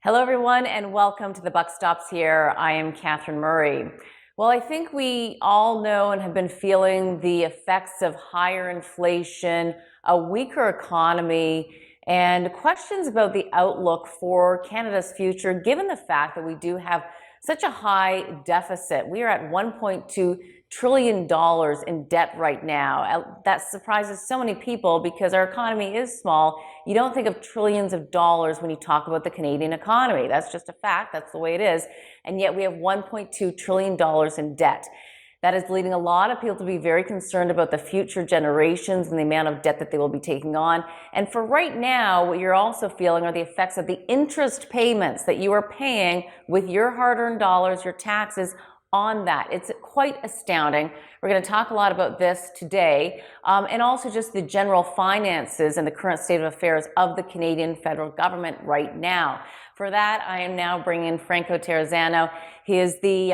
Hello, everyone, and welcome to The Buck Stops Here. I am Catherine Murray. Well, I think we all know and have been feeling the effects of higher inflation, a weaker economy, and questions about the outlook for Canada's future, given the fact that we do have such a high deficit. We are at $1.2 trillion in debt right now. That surprises so many people because our economy is small. You don't think of trillions of dollars when you talk about the Canadian economy. That's just a fact. That's the way it is. And yet we have $1.2 trillion in debt. That is leading a lot of people to be very concerned about the future generations and the amount of debt that they will be taking on. And for right now, what you're also feeling are the effects of the interest payments that you are paying with your hard-earned dollars, your taxes on that. It's quite astounding. We're going to talk a lot about this today, and also just the general finances and the current state of affairs of the Canadian federal government right now. For that, I am now bringing in Franco Terrazzano. He is the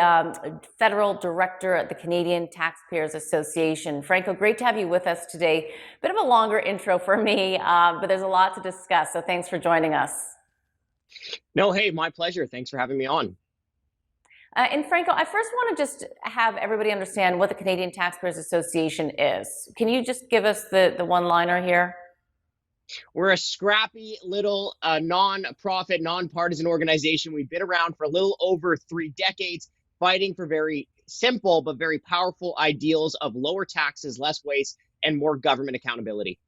Federal Director at the Canadian Taxpayers Association. Franco, great to have you with us today. Bit of a longer intro for me, but there's a lot to discuss, so thanks for joining us. No, hey, my pleasure. Thanks for having me on. And Franco, I first want to just have everybody understand what the Canadian Taxpayers Association is. Can you just give us the one-liner here? We're a scrappy little non-profit, nonpartisan organization. We've been around for a little over 3 decades, fighting for very simple but very powerful ideals of lower taxes, less waste, and more government accountability.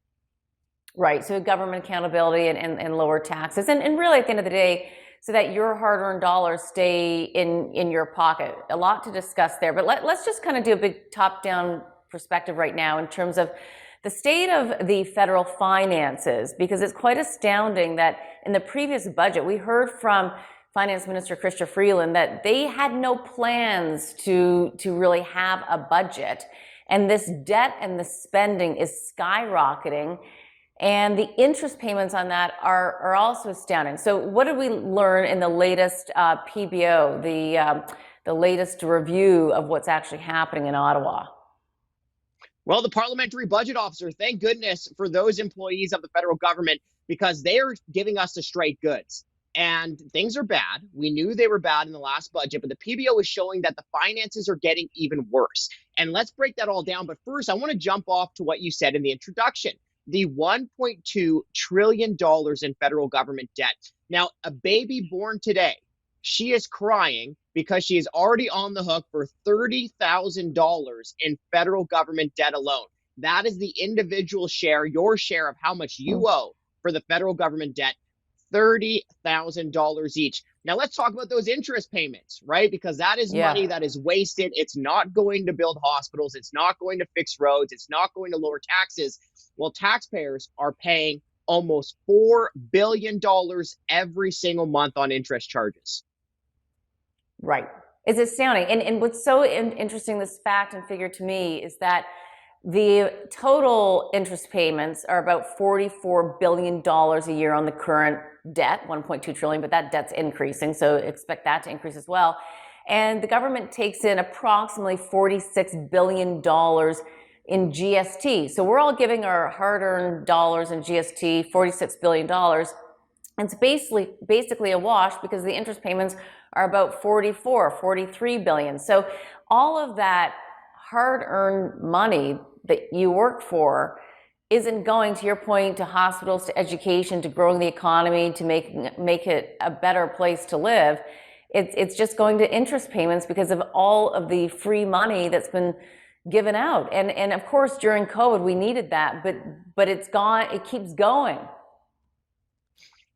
Right, so government accountability and lower taxes. And really, at the end of the day, so that your hard-earned dollars stay in your pocket. A lot to discuss there, but let's just kind of do a big top-down perspective right now in terms of the state of the federal finances, because it's quite astounding that in the previous budget, we heard from Finance Minister Chrystia Freeland that they had no plans to really have a budget. And this debt and the spending is skyrocketing. And the interest payments on that are also astounding. So what did we learn in the latest PBO, the latest review of what's actually happening in Ottawa? Well, the parliamentary budget officer, thank goodness for those employees of the federal government, because they are giving us the straight goods. And things are bad. We knew they were bad in the last budget, but the PBO is showing that the finances are getting even worse. And let's break that all down. But first, I want to jump off to what you said in the introduction. The $1.2 trillion in federal government debt. Now, a baby born today, she is crying because she is already on the hook for $30,000 in federal government debt alone. That is the individual share, your share of how much you owe for the federal government debt, $30,000 each. Now, let's talk about those interest payments, right? Because that is money that is wasted. It's not going to build hospitals. It's not going to fix roads. It's not going to lower taxes. Well, taxpayers are paying almost $4 billion every single month on interest charges. Right. It's astounding. And what's so interesting, this fact and figure to me, is that the total interest payments are about $44 billion a year on the current debt, 1.2 trillion, but that debt's increasing, so expect that to increase as well. And the government takes in approximately $46 billion in GST. So we're all giving our hard-earned dollars in GST, $46 billion. It's basically a wash because the interest payments are about 43 billion. So all of that hard-earned money that you work for isn't going, to your point, to hospitals, to education, to growing the economy, to make it a better place to live. It's just going to interest payments because of all of the free money that's been given out. And of course, during COVID, we needed that, but it's gone. It keeps going.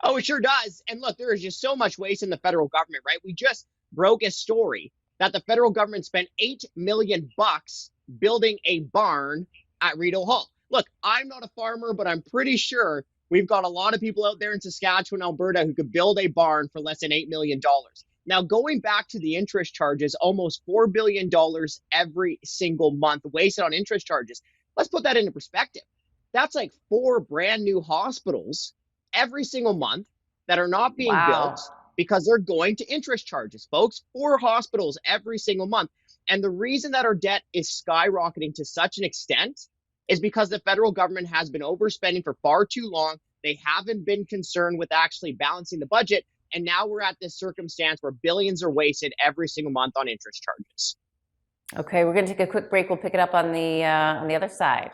Oh, it sure does. And look, there is just so much waste in the federal government, right? We just broke a story that the federal government spent $8 million building a barn at Rideau Hall. Look, I'm not a farmer, but I'm pretty sure we've got a lot of people out there in Saskatchewan, Alberta, who could build a barn for less than $8 million. Now, going back to the interest charges, almost $4 billion every single month wasted on interest charges. Let's put that into perspective. That's like 4 brand new hospitals every single month that are not being built because they're going to interest charges, folks. 4 hospitals every single month. And the reason that our debt is skyrocketing to such an extent is because the federal government has been overspending for far too long. They haven't been concerned with actually balancing the budget. And now we're at this circumstance where billions are wasted every single month on interest charges. Okay, we're going to take a quick break. We'll pick it up on the other side.